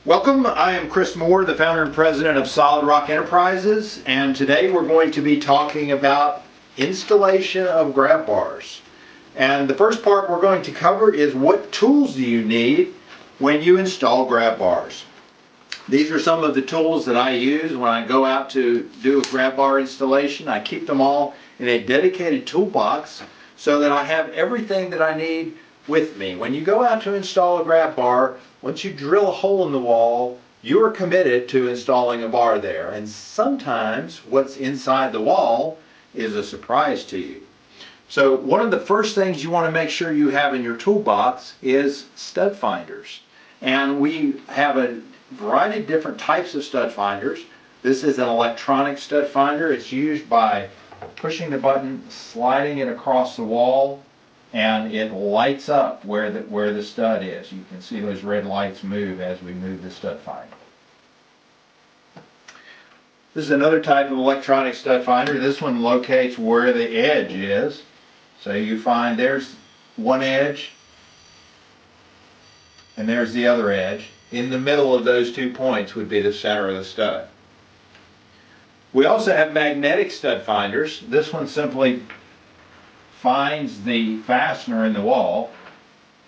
Welcome, I am Chris Moore, the founder and president of Solid Rock Enterprises, and today we're going to be talking about installation of grab bars. And the first part we're going to cover is what tools do you need when you install grab bars. These are some of the tools that I use when I go out to do a grab bar installation. I keep them all in a dedicated toolbox so that I have everything that I need with me. When you go out to install a grab bar, once you drill a hole in the wall, you are committed to installing a bar there. And sometimes what's inside the wall is a surprise to you. So one of the first things you want to make sure you have in your toolbox is stud finders. And we have a variety of different types of stud finders. This is an electronic stud finder. It's used by pushing the button, sliding it across the wall, and it lights up where the stud is. You can see those red lights move as we move the stud finder. This is another type of electronic stud finder. This one locates where the edge is. So you find there's one edge and there's the other edge. In the middle of those 2 points would be the center of the stud. We also have magnetic stud finders. This one simply finds the fastener in the wall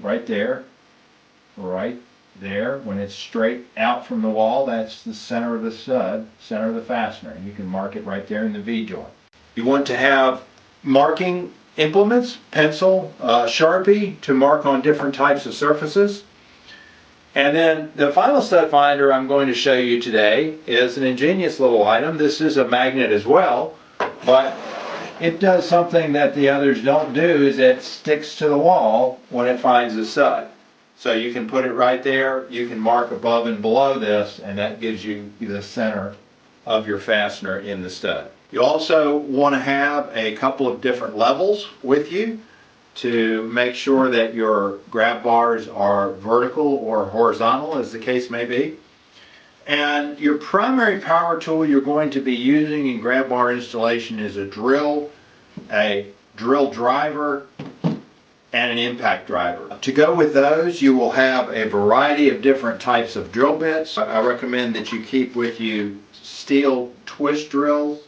right there. When it's straight out from the wall, that's the center of the stud, center of the fastener, and you can mark it right there in the V-joint. You want to have marking implements, pencil, Sharpie, to mark on different types of surfaces. And then the final stud finder I'm going to show you today is an ingenious little item. This is a magnet as well, but it does something that the others don't do, is it sticks to the wall when it finds the stud. So you can put it right there, you can mark above and below this, and that gives you the center of your fastener in the stud. You also want to have a couple of different levels with you to make sure that your grab bars are vertical or horizontal, as the case may be. And your primary power tool you're going to be using in grab bar installation is a drill driver, and an impact driver. To go with those, you will have a variety of different types of drill bits. I recommend that you keep with you steel twist drills,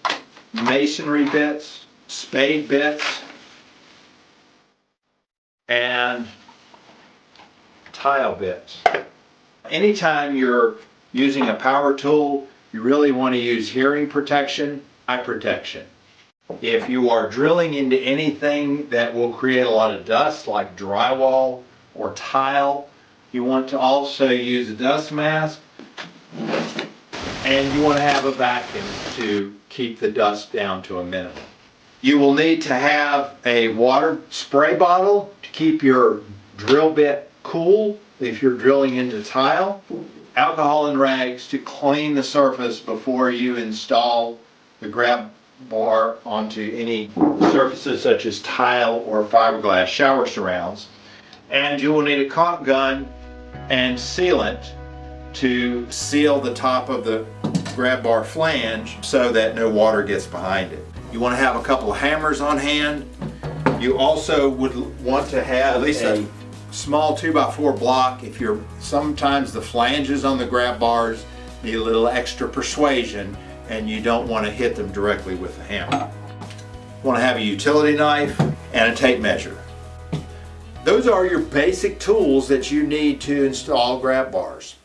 masonry bits, spade bits, and tile bits. Anytime you're using a power tool, you really want to use hearing protection, eye protection. If you are drilling into anything that will create a lot of dust, like drywall or tile, you want to also use a dust mask, and you want to have a vacuum to keep the dust down to a minimum. You will need to have a water spray bottle to keep your drill bit cool if you're drilling into tile, alcohol and rags to clean the surface before you install the grab bar onto any surfaces such as tile or fiberglass shower surrounds. And you will need a caulk gun and sealant to seal the top of the grab bar flange so that no water gets behind it. You want to have a couple of hammers on hand. You also would want to have at least a small 2x4 block. Sometimes the flanges on the grab bars need a little extra persuasion, and you don't want to hit them directly with the hammer. You want to have a utility knife and a tape measure. Those are your basic tools that you need to install grab bars.